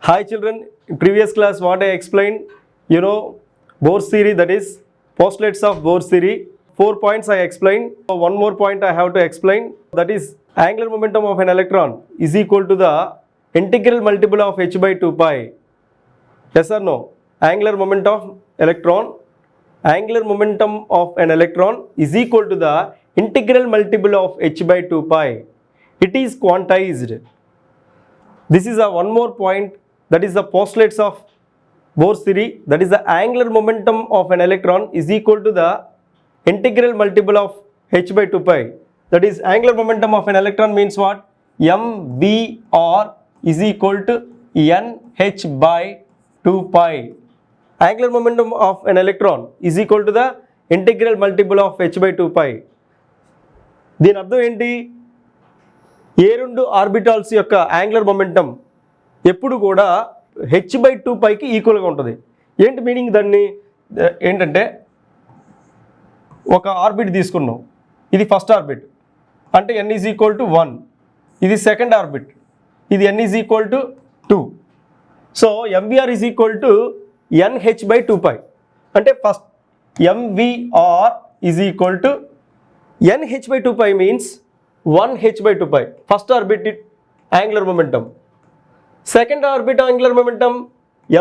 Hi children, in previous class what I explained, Bohr's theory, that is postulates of Bohr's theory. 4 points I explained. One more point I have to explain, that is angular momentum of an electron is equal to the integral multiple of h by 2 pi. Yes or no? Angular momentum of an electron is equal to the integral multiple of h by 2 pi. It is quantized. This is a one more point, that is the postulates of Bohr's theory, that is the angular momentum of an electron is equal to the integral multiple of h by 2 pi. That is angular momentum of an electron means what? mvr is equal to nh by 2 pi. Angular momentum of an electron is equal to the integral multiple of h by 2 pi. దీని అర్థం ఏంటి? ఏ రెండు orbitals యొక్క angular momentum ఎప్పుడు కూడా H by 2 పైకి ఈక్వల్గా ఉంటుంది. ఏంటి మీనింగ్ దాన్ని? ఏంటంటే ఒక ఆర్బిట్ తీసుకున్నాం, ఇది ఫస్ట్ ఆర్బిట్ అంటే n ఈజ్ ఈక్వల్ టు 1, ఇది సెకండ్ ఆర్బిట్, ఇది n is equal to 2. So mvr is equal to nh by 2 పై. అంటే first mvr is equal to nh by 2 pi means 1h by 2 pi. First orbit angular momentum. Second orbit angular momentum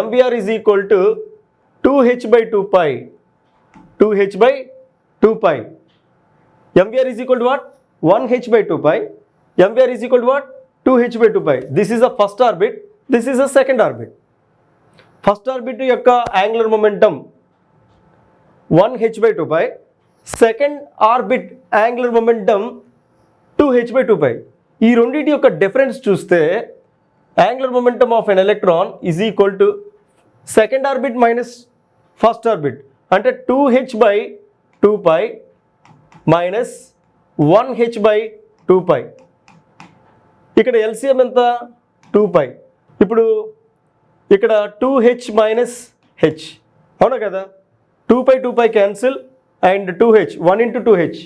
mvr is equal to 2h by 2 pi. 2h by 2 pi. mvr is equal to what? 1h by 2 pi. mvr is equal to what? 2h by 2 pi. This is the first orbit. This is the second orbit. First orbit యొక్క angular momentum 1h by 2 pi. Second orbit angular momentum 2h by 2 pi. ఈ రెండింటి యొక్క difference చూస్తే angular momentum of an electron is equal to second orbit minus first orbit, అంటే 2h by 2 pi minus 1h by 2 pi. ఇక్కడ LCM ఎంత? 2 pi. ఇప్పుడు ఇక్కడ 2h minus h, అవునా కదా? 2 pi 2 pi cancel and 2h, 1 into 2h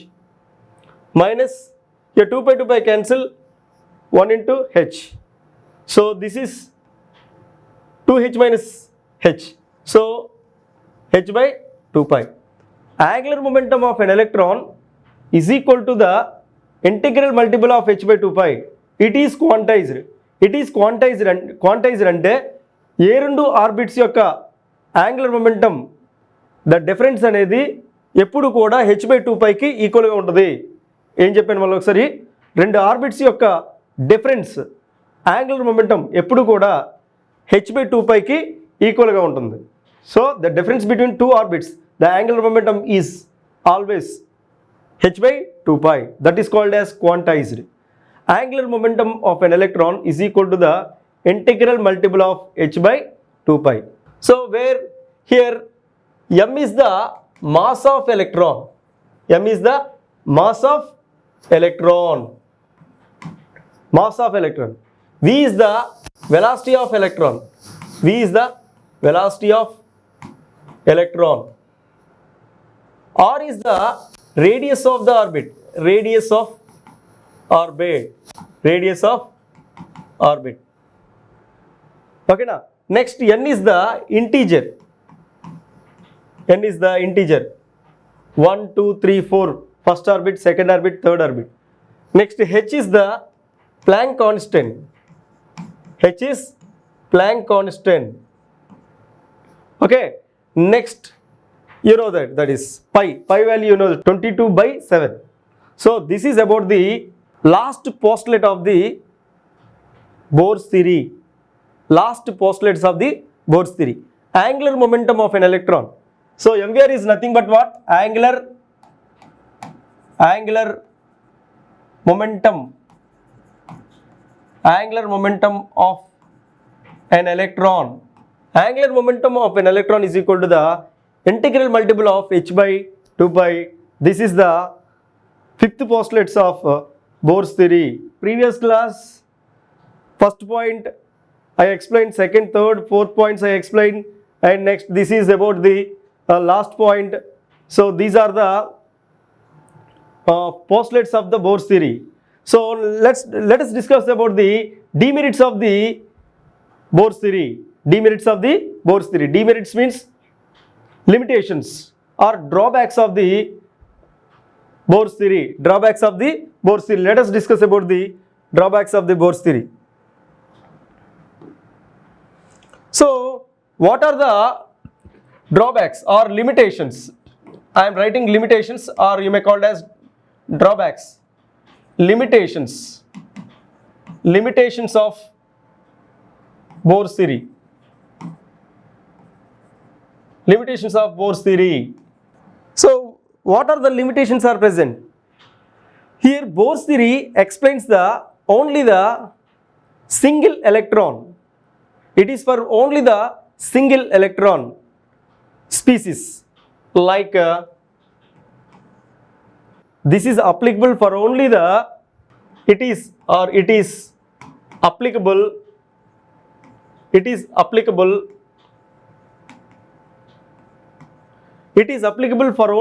minus 2 pi 2 pi cancel 1 into h. So this is 2h minus h. So h by 2 pi. Angular momentum of an electron is equal to the integral multiple of h by 2 pi. It is quantized. Quantized అంటే ఏ రెండు orbits యొక్క angular momentum the difference అనేది ఎప్పుడు కూడా h by 2 పైకి ఈక్వల్గా ఉంటుంది. ఏం చెప్పాను మళ్ళీ ఒకసారి? రెండు ఆర్బిట్స్ యొక్క డిఫరెన్స్ యాంగులర్ మొమెంటం ఎప్పుడు కూడా h by 2 పైకి ఈక్వల్గా ఉంటుంది. So the difference between two orbits, the angular momentum is always h by 2 pi. That is called as quantized. Angular momentum of an electron is equal to the integral multiple of h by 2 pi. So where here m is the mass of electron. m is the mass of electron. v is the velocity of electron. r is the radius of the orbit. Okay na? Next n is the integer. 1 2 3 4, first orbit, second orbit, third orbit. Next h is the Planck constant. Okay, next you know that is pi value, 22 by 7. So this is about the last postulate of the Bohr's theory. Angular momentum of an electron. So mvr is nothing but what? Angular momentum of an electron. Angular momentum of an electron is equal to the integral multiple of h by 2 pi. This is the fifth postulates of Bohr's theory. Previous class, first point I explained, second, third, fourth points I explained, and next this is about the last point. So these are the postulates of the Bohr's theory. So let us discuss about the demerits of the Bohr's theory. Demerits of the Bohr's theory. Demerits means limitations or drawbacks of the Bohr's theory. Drawbacks of the Bohr's theory. Let us discuss about the drawbacks of the Bohr's theory. So, what are the drawbacks or limitations? I am writing limitations, or you may call it as drawbacks. Limitations of Bohr's theory. Limitations of Bohr's theory. So, what are the limitations are present? Here Bohr's theory explains only the single electron. It is for only the single electron species, like this is applicable for only the it is applicable for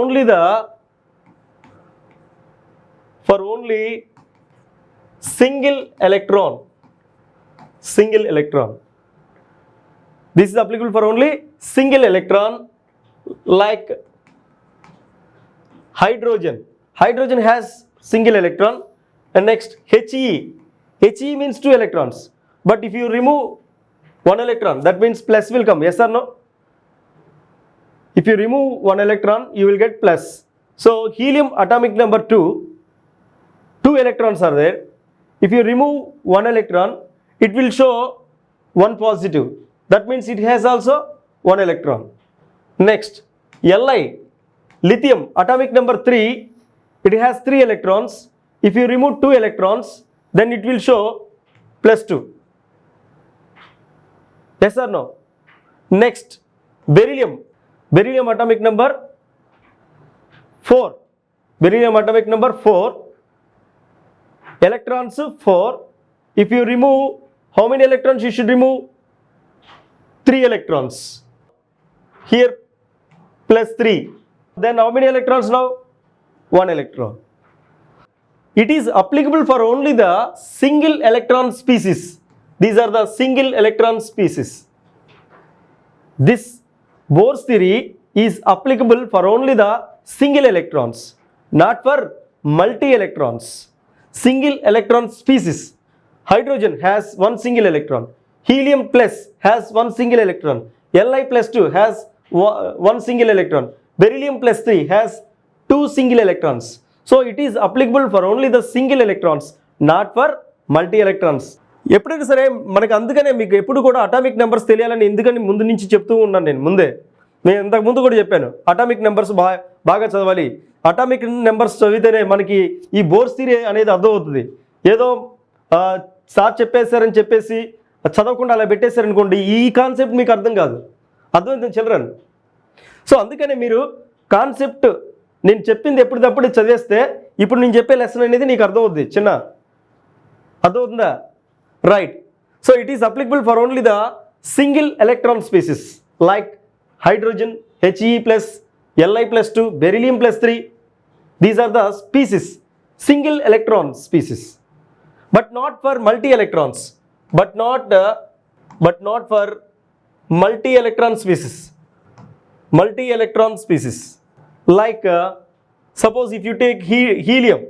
only single electron. This is applicable for only single electron, like hydrogen. Hydrogen has single electron. And next He. He means 2 electrons. But if you remove 1 electron, that means plus will come. Yes or no? If you remove 1 electron, you will get plus. So helium atomic number 2, 2 electrons are there. If you remove 1 electron, it will show 1 positive. That means it has also 1 electron. Next, Li, lithium atomic number 3, it has 3 electrons. If you remove 2 electrons, then it will show plus 2. Yes or no? Next, beryllium atomic number 4. Beryllium atomic number 4, electrons 4. If you remove, how many electrons you should remove? 3 electrons. Here plus 3. Then how many electrons now? 1 electron. It is applicable for only the single electron species. These are the single electron species. This Bohr's theory is applicable for only the single electrons, not for multi-electrons. Single electron species. Hydrogen has 1 single electron. Helium plus has 1 single electron. Li plus 2 has 1 single electron. Beryllium plus 3 has 2 single electrons. So it is applicable for only the single electrons, not for multi electrons. ఎప్పుడైనా సరే మనకు అందుకనే మీకు ఎప్పుడు కూడా atomic numbers తెలియాలని ఎందుకని ముందు నుంచి చెప్తూ ఉన్నాను. నేను ఇంతకు ముందు కూడా చెప్పాను, అటామిక్ నెంబర్స్ బాగా చదవాలి. అటామిక్ నెంబర్స్ చదివితేనే మనకి ఈ బోర్స్ థియరీ అనేది అర్థమవుతుంది. ఏదో సార్ చెప్పేశారని చెప్పేసి చదవకుండా అలా పెట్టేశారనుకోండి, ఈ కాన్సెప్ట్ మీకు అర్థం కాదు. అర్థమవుతుంది చిల్డ్రన్? సో అందుకనే మీరు కాన్సెప్ట్ నేను చెప్పింది ఎప్పటికప్పుడు చదివేస్తే ఇప్పుడు నేను చెప్పే లెసన్ అనేది నీకు అర్థమవుద్ది. అర్థమవుతుందా? Right. So it is applicable for only the single electron species like hydrogen, He plus, Li plus 2, beryllium plus 3. These are the species, single electron species, but not for multi-electrons, but not for multi-electron species. Multi-electron species, like suppose if you take helium,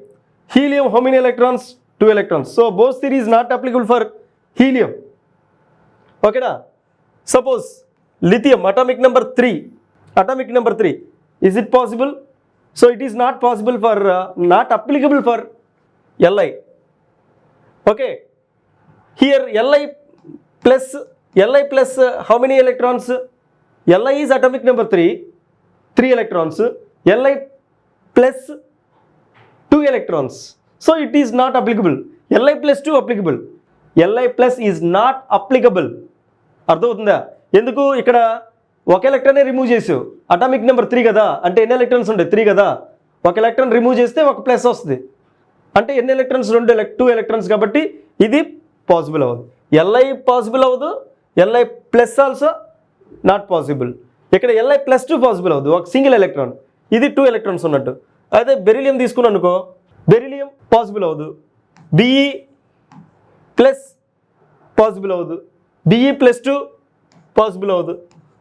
how many electrons? 2 electrons. So Bohr's theory is not applicable for helium. Okay na? Suppose lithium atomic number 3, is it possible? So it is not possible for not applicable for Li. Okay, here Li plus how many electrons? Li is atomic number 3 electrons. Li plus 2 electrons, so it is not applicable. Li plus 2 applicable. Li plus is not applicable. అర్థమవుతుందా? ఎందుకు? ఇక్కడ ఒక ఎలక్ట్రానే remove చేసావు. Atomic number 3 కదా, అంటే ఎన్ని electrons ఉంటాయి? 3 కదా. ఒక ఎలక్ట్రాన్ రిమూవ్ చేస్తే ఒక ప్లస్ వస్తుంది, అంటే ఎన్ని ఎలక్ట్రాన్స్? 2 ఎలక్ట్రాన్స్. కాబట్టి ఇది పాసిబుల్ అవ్వదు. Li పాసిబుల్ అవ్వదు, Li plus also not possible. ఇక్కడ Li ప్లస్ 2 పాసిబుల్ అవ్వదు, ఒక సింగిల్ ఎలక్ట్రాన్. ఇది 2 ఎలక్ట్రాన్స్ ఉన్నట్టు. అదే బెరిలియం తీసుకున్నాను అనుకో, బెరిలియం పాసిబుల్ అవ్వదు. Be ప్లస్ పాసిబుల్ అవ్వదు, Be plus 2 possible avadu.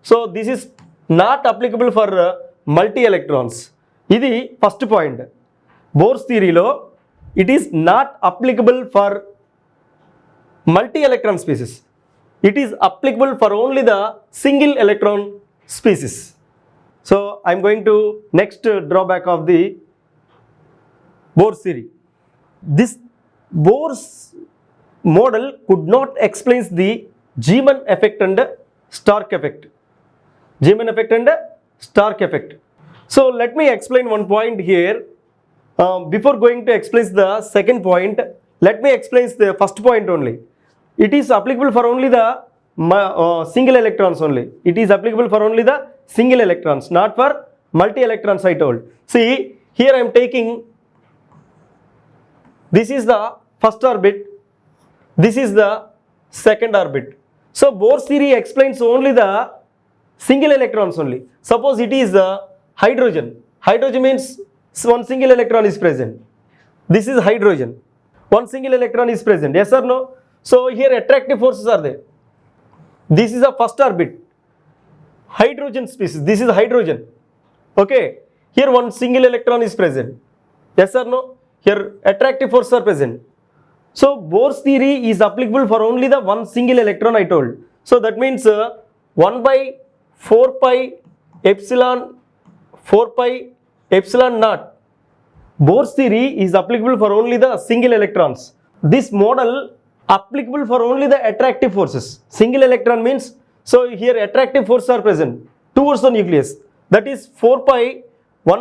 So this is not applicable for multi electrons. Idi first point. Bohr's theory lo it is not applicable for multi electron species. It is applicable for only the single electron species. So I am going to next drawback of the Bohr's theory. This Bohr's model could not explain the Zeeman effect and Stark effect. Zeeman effect and Stark effect. So let me explain one point here. Before going to explain the second point, let me explain the first point only. It is applicable for only the single electrons only. It is applicable for only the single electrons, not for multi electrons I told. See, here I am taking, this is the first orbit, this is the second orbit. So Bohr's theory explains only the single electrons only. Suppose it is hydrogen. Hydrogen means one single electron is present. This is hydrogen. One single electron is present. Yes or no? So here attractive forces are there. This is a first orbit. Hydrogen species. This is hydrogen. Okay. Here one single electron is present. Yes or no? Here attractive forces are present. So Bohr's theory is applicable for only the one single electron I told. So that means 1 by 4 pi epsilon naught. Bohr's theory is applicable for only the single electrons. This model applicable for only the attractive forces. Single electron means, so here attractive forces are present towards the nucleus. That is 1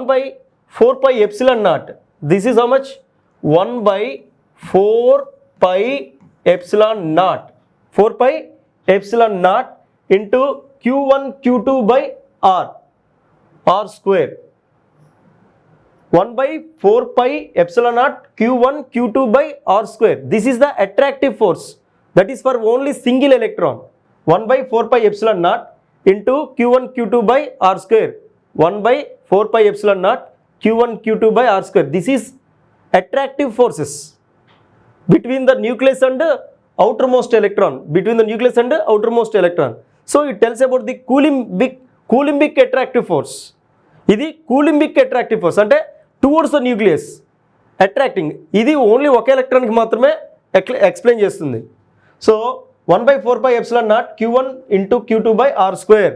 by 4 pi epsilon naught. This is how much? 1 by 4 pi epsilon naught. 4 pi epsilon naught into Q1 Q2 by R square. 1 by 4 pi epsilon naught Q1 Q2 by R square. This is the attractive force. That is for only single electron. 1 by 4 pi epsilon naught into Q1 Q2 by R square. 1 by 4 pi epsilon naught Q1 Q2 by R square. This is attractive forces between the nucleus and outermost electron. Between the nucleus and outermost electron. So it tells about the Coulombic attractive force. ఇది కూలింబిక్ attractive force అంటే towards the nucleus attracting. ఇది only ఒక ఎలక్ట్రాన్కి మాత్రమే explain చేస్తుంది. So 1 by 4 pi epsilon naught Q1 into Q2 by R square.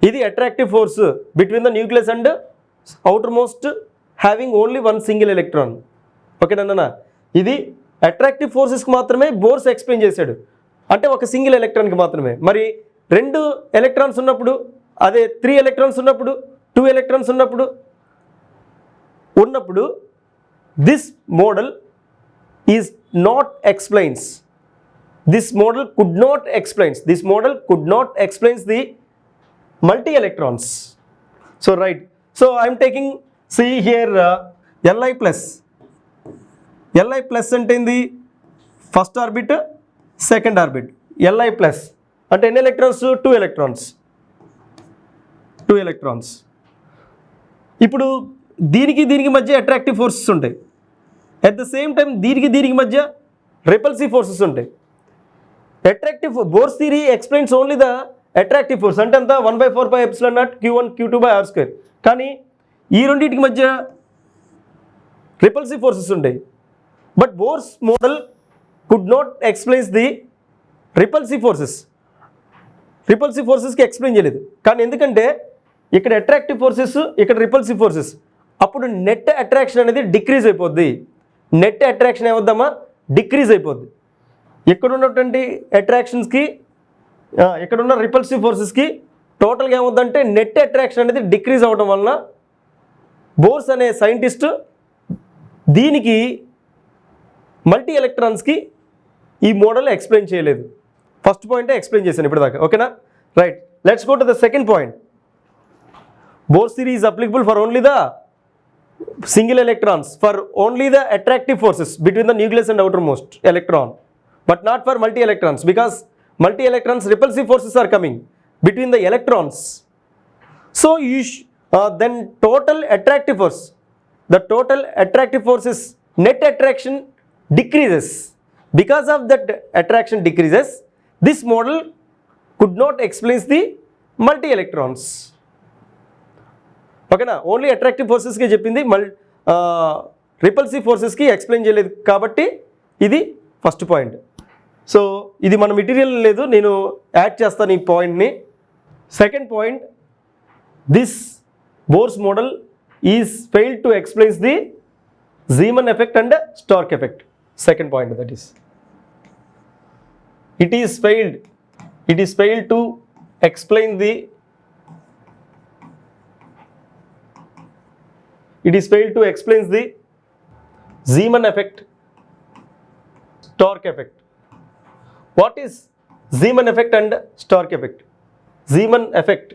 ఇది attractive force between the nucleus and outer most having only one single electron. ఓకేనా? ఇది attractive ఫోర్సెస్కి మాత్రమే bores explain చేశాడు, అంటే ఒక సింగిల్ ఎలక్ట్రాన్కి మాత్రమే. మరి 2 ఎలక్ట్రాన్స్ ఉన్నప్పుడు, అదే 3 ఎలక్ట్రాన్స్ ఉన్నప్పుడు, 2 ఎలక్ట్రాన్స్ ఉన్నప్పుడు this model is not explains. This model could not explains the multi electrons. So right. So I'm taking, see here Li plus అంటే ఏంది? First orbit, second orbit. Li plus అంటే ఎన్ని electrons? 2 electrons. ఇప్పుడు దీనికి మధ్య attractive forces ఉంటాయి. At the same time దీనికి మధ్య రిపల్సివ్ ఫోర్సెస్ ఉంటాయి. Bohr's theory explains only the attractive force, అంటే అంతా 1 by 4 pi epsilon naught Q1 Q2 by R square. కానీ ఈ రెండింటికి మధ్య రిపల్సివ్ ఫోర్సెస్ ఉంటాయి. But Bohr's model could not explains the repulsive ఫోర్సెస్కి ఎక్స్ప్లెయిన్ చేయలేదు. కానీ ఎందుకంటే ఇక్కడ అట్రాక్టివ్ ఫోర్సెస్, ఇక్కడ రిపల్సివ్ ఫోర్సెస్, అప్పుడు నెట్ అట్రాక్షన్ అనేది డిక్రీజ్ అయిపోద్ది. నెట్ అట్రాక్షన్ ఏమవుద్దామా? డిక్రీజ్ అయిపోద్ది. ఇక్కడ ఉన్నటువంటి అట్రాక్షన్స్కి, ఇక్కడ ఉన్న రిపల్సివ్ ఫోర్సెస్కి టోటల్గా ఏమవుద్దంటే నెట్ అట్రాక్షన్ అనేది డిక్రీజ్ అవ్వడం వలన బోర్స్ అనే సైంటిస్ట్ దీనికి మల్టీ ఎలక్ట్రాన్స్కి ఈ మోడల్ ఎక్స్ప్లెయిన్ చేయలేదు. ఫస్ట్ పాయింటే ఎక్స్ప్లెయిన్ చేశాను ఇప్పటిదాకా. ఓకేనా? Right. Let's go to the second point. Bohr's theory is applicable for only the single electrons, for only the attractive forces between the nucleus and outermost electron, but not for multi electrons, because multi electrons repulsive forces are coming between the electrons. So then total attractive force, the total attractive forces, net attraction decreases. Because of that attraction decreases, this model could not explains the multi electrons. ఓకేనా, only attractive ఫోర్సెస్కి చెప్పింది, repulsive ఫోర్సెస్కి explain చేయలేదు కాబట్టి ఇది first point. So ఇది మన material లేదు, నేను యాడ్ చేస్తాను ఈ పాయింట్ని. Second point, this bores model is failed to explains the Zeeman effect and Stark effect. Second point, that is, it is failed to explain the Zeeman effect, Stark effect. What is Zeeman effect and Stark effect? Zeeman effect.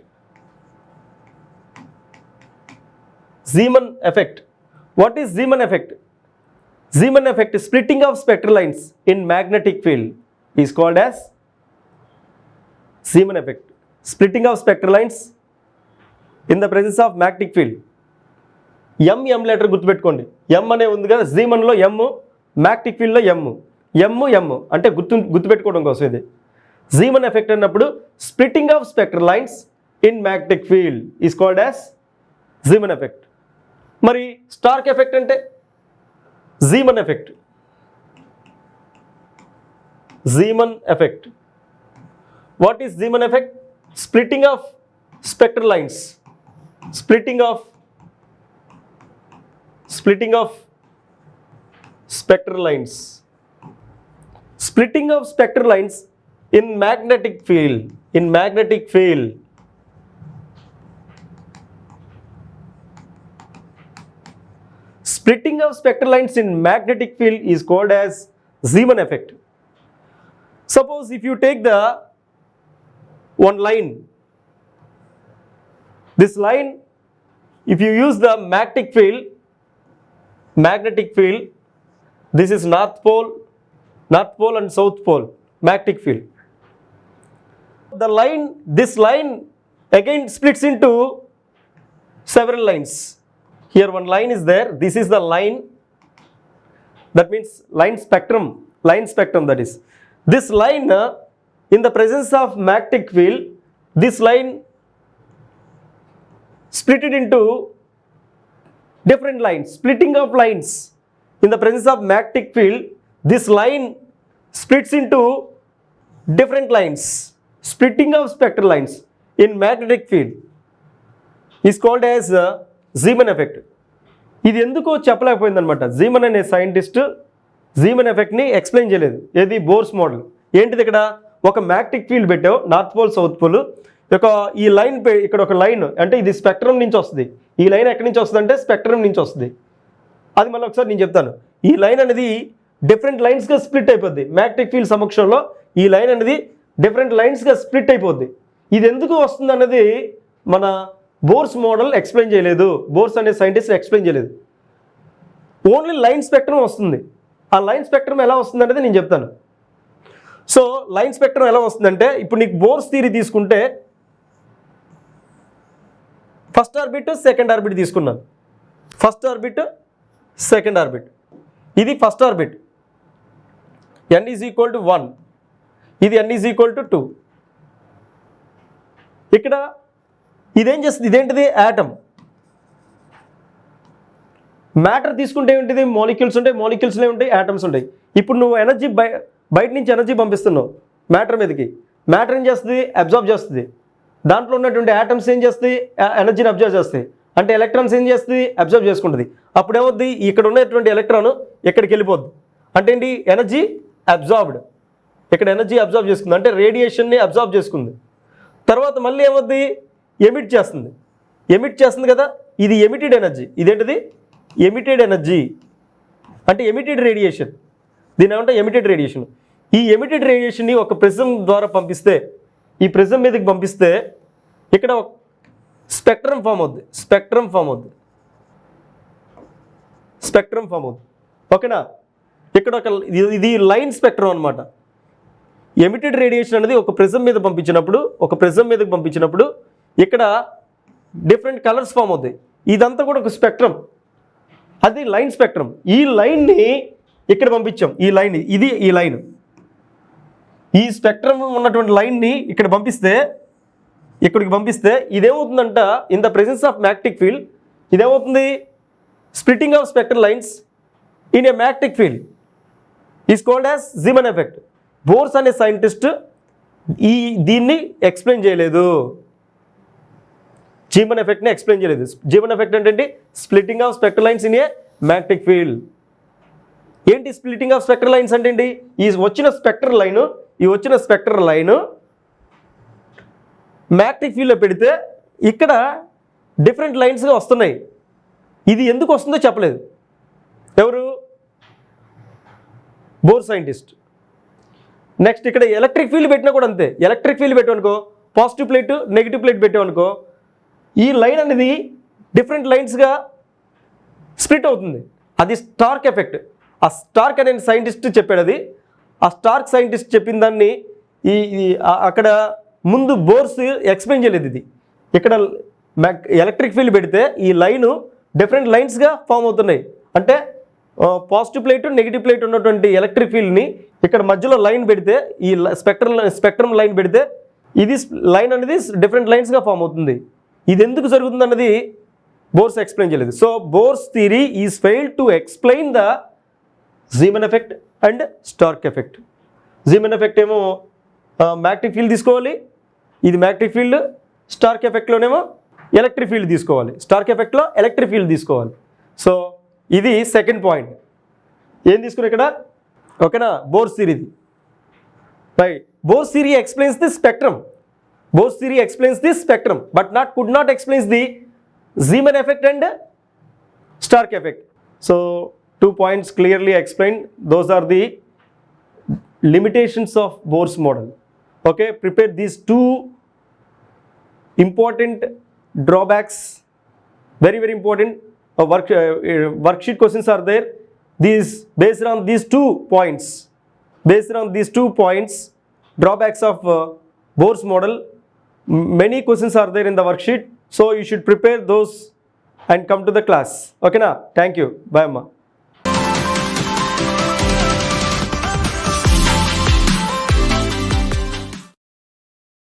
What is Zeeman effect? Zeeman effect, splitting of spectral lines in magnetic field is called as Zeeman effect. Splitting of spectral lines in the presence of magnetic field. M letter గుర్తుపెట్టుకోండి. M అనే ఉంది కదా, జీమన్లో M, magnetic ఫీల్డ్లో M అంటే గుర్తుపెట్టుకోవడం కోసం ఇది. Zeeman effect అన్నప్పుడు splitting of spectral lines in magnetic field is called as Zeeman effect. మరి స్టార్క్ ఎఫెక్ట్ అంటే Zeeman effect. What is Zeeman effect? Splitting of spectral lines, splitting of spectral lines in magnetic field. Splitting of spectral lines in magnetic field is called as Zeeman effect. Suppose if you take the one line, this line, if you use the magnetic field, this is north pole and south pole magnetic field. This line again splits into several lines. Here one line is there, this is the line, that means line spectrum, that is. This line, in the presence of magnetic field, this line split it into different lines. Splitting of lines in the presence of magnetic field, this line splits into different lines. Splitting of spectral lines in magnetic field is called as Zeeman effect. ఇది ఎందుకో చెప్పలేకపోయిందనమాట. Zeeman అనే scientist Zeeman ఎఫెక్ట్ని explain చేయలేదు. ఏది? Bores model. ఏంటిది? ఇక్కడ ఒక magnetic field పెట్టావు, నార్త్ పోల్ సౌత్ పోల్. ఈ లైన్ ఇక్కడ ఒక లైన్ అంటే ఇది స్పెక్ట్రమ్ నుంచి వస్తుంది. ఈ లైన్ ఎక్కడి నుంచి వస్తుంది అంటే స్పెక్ట్రమ్ నుంచి వస్తుంది. అది మళ్ళీ ఒకసారి నేను చెప్తాను. ఈ లైన్ అనేది డిఫరెంట్ లైన్స్గా స్ప్లిట్ అయిపోద్ది. మ్యాగ్నెటిక్ ఫీల్డ్ సమక్షంలో ఈ లైన్ అనేది డిఫరెంట్ లైన్స్గా స్ప్లిట్ అయిపోద్ది. ఇది ఎందుకు వస్తుంది అన్నది మన బోర్స్ మోడల్ ఎక్స్ప్లెయిన్ చేయలేదు. బోర్స్ అనే సైంటిస్ట్ ఎక్స్ప్లెయిన్ చేయలేదు. ఓన్లీ లైన్ స్పెక్ట్రమ్ వస్తుంది. ఆ లైన్ స్పెక్ట్రమ్ ఎలా వస్తుంది అనేది నేను చెప్తాను. సో లైన్ స్పెక్ట్రమ్ ఎలా వస్తుందంటే, ఇప్పుడు నీకు బోర్స్ థియరీ తీసుకుంటే ఫస్ట్ ఆర్బిట్ సెకండ్ ఆర్బిట్ తీసుకున్నాను. ఫస్ట్ ఆర్బిట్ సెకండ్ ఆర్బిట్, ఇది ఫస్ట్ ఆర్బిట్ n = 1, ఇది n = 2. ఇక్కడ ఇదేం చేస్తుంది? ఇదేంటిది? యాటమ్. మ్యాటర్ తీసుకుంటే ఏంటిది? మాలిక్యూల్స్ ఉంటాయి, మాలిక్యూల్స్లో ఉంటాయి, యాటమ్స్ ఉంటాయి. ఇప్పుడు నువ్వు ఎనర్జీ బయట నుంచి ఎనర్జీ పంపిస్తున్నావు మ్యాటర్ మీదకి. మ్యాటర్ ఏం చేస్తుంది? అబ్జర్వ్ చేస్తుంది. దాంట్లో ఉన్నటువంటి యాటమ్స్ ఏం చేస్తాయి? ఎనర్జీని అబ్జర్వ్ చేస్తాయి. అంటే ఎలక్ట్రాన్స్ ఏం చేస్తుంది? అబ్జర్వ్ చేసుకుంటుంది. అప్పుడు ఏమవుద్ది? ఇక్కడ ఉన్నటువంటి ఎలక్ట్రాన్ ఎక్కడికి వెళ్ళిపోద్ది అంటే ఏంటి? Energy absorbed. ఇక్కడ ఎనర్జీ అబ్జర్వ్ చేసుకుంది అంటే రేడియేషన్ని అబ్జర్వ్ చేసుకుంది. తర్వాత మళ్ళీ ఏమవుద్ది? ఎమిట్ చేస్తుంది కదా. ఇది ఎమిటెడ్ ఎనర్జీ. ఇదేంటిది? ఎమిటెడ్ ఎనర్జీ అంటే ఎమిటెడ్ రేడియేషన్. దీని ఏమంటే ఎమిటెడ్ రేడియేషన్. ఈ ఎమిటెడ్ రేడియేషన్ని ఒక ప్రిజం ద్వారా పంపిస్తే, ఈ ప్రిజం మీదకి పంపిస్తే ఇక్కడ స్పెక్ట్రమ్ ఫామ్ అవుద్ది. ఓకేనా? ఇక్కడ ఇది లైన్ స్పెక్ట్రమ్ అనమాట. ఎమిటెడ్ రేడియేషన్ అనేది ఒక ప్రిజం మీదకి పంపించినప్పుడు ఇక్కడ డిఫరెంట్ కలర్స్ ఫామ్ అవుతాయి. ఇదంతా కూడా ఒక స్పెక్ట్రమ్, అది లైన్ స్పెక్ట్రమ్. ఈ లైన్ని ఇక్కడ పంపించాం. ఈ లైన్ ఈ స్పెక్ట్రమ్ ఉన్నటువంటి లైన్ని ఇక్కడ పంపిస్తే ఇక్కడికి పంపిస్తే ఇదేమవుతుందంట, in the presence of magnetic field ఇదేమవుతుంది, splitting of spectral lines in a magnetic field is called as Zeeman effect. Bohr's అనే సైంటిస్ట్ దీన్ని ఎక్స్ప్లెయిన్ చేయలేదు, జీమన్ ఎఫెక్ట్ని ఎక్స్ప్లెయిన్ చేయలేదు. జీమన్ ఎఫెక్ట్ అంటే splitting of spectral lines in a magnetic field. ఏంటి splitting of spectral lines అంటే ఏంటి, ఈ వచ్చిన స్పెక్ట్రల్ లైను మ్యాగ్నెటిక్ ఫీల్డ్లో పెడితే ఇక్కడ డిఫరెంట్ లైన్స్గా వస్తున్నాయి. ఇది ఎందుకు వస్తుందో చెప్పలేదు ఎవరు, బోర్ సైంటిస్ట్. నెక్స్ట్ ఇక్కడ ఎలక్ట్రిక్ ఫీల్డ్ పెట్టినా కూడా అంతే. ఎలక్ట్రిక్ ఫీల్డ్ పెట్టామనుకో, పాజిటివ్ ప్లేట్ నెగిటివ్ ప్లేట్ పెట్టామనుకో, ఈ లైన్ అనేది డిఫరెంట్ లైన్స్గా స్ప్లిట్ అవుతుంది. అది స్టార్క్ ఎఫెక్ట్. ఆ స్టార్క్ అనే సైంటిస్ట్ చెప్పాడు అది. ఆ స్టార్క్ సైంటిస్ట్ చెప్పిన దాన్ని అక్కడ ముందు బోర్స్ ఎక్స్ప్లెయిన్ చేయలేదు. ఇది ఇక్కడ ఎలక్ట్రిక్ ఫీల్డ్ పెడితే ఈ లైను డిఫరెంట్ లైన్స్గా ఫామ్ అవుతున్నాయి. అంటే పాజిటివ్ ప్లేట్ నెగిటివ్ ప్లేట్ ఉన్నటువంటి ఎలక్ట్రిక్ ఫీల్డ్ని ఇక్కడ మధ్యలో లైన్ పెడితే, ఈ స్పెక్ట్రమ్ లైన్ పెడితే ఇది లైన్ అనేది డిఫరెంట్ లైన్స్గా ఫామ్ అవుతుంది. ఇది ఎందుకు జరుగుతుంది అన్నది బోర్స్ ఎక్స్ప్లెయిన్ చేయలేదు. So Bohr's theory is failed to explain the Zeeman effect and Stark effect. Zeeman effect ఏమో మ్యాగ్నెటిక్ ఫీల్డ్ తీసుకోవాలి, ఇది మ్యాగ్నెటిక్ ఫీల్డ్. స్టార్క్ ఎఫెక్ట్లోనేమో ఎలక్ట్రిక్ ఫీల్డ్ తీసుకోవాలి, స్టార్క్ ఎఫెక్ట్లో ఎలక్ట్రిక్ ఫీల్డ్ తీసుకోవాలి. సో ఇది సెకండ్ పాయింట్. ఏం తీసుకుని ఇక్కడ ఓకేనా, బోర్స్ థియరీది. Right, Bohr's theory explains the spectrum. Bohr's theory explains this spectrum, but could not explains the Zeeman effect and Stark effect. So 2 points clearly explained. Those are the limitations of Bohr's model. Okay, prepare these 2 important drawbacks. Very important. Worksheet questions are there. These based on these 2 points, drawbacks of Bohr's model. Many questions are there in the worksheet, so you should prepare those and come to the class. Okay na? Thank you. Bye amma.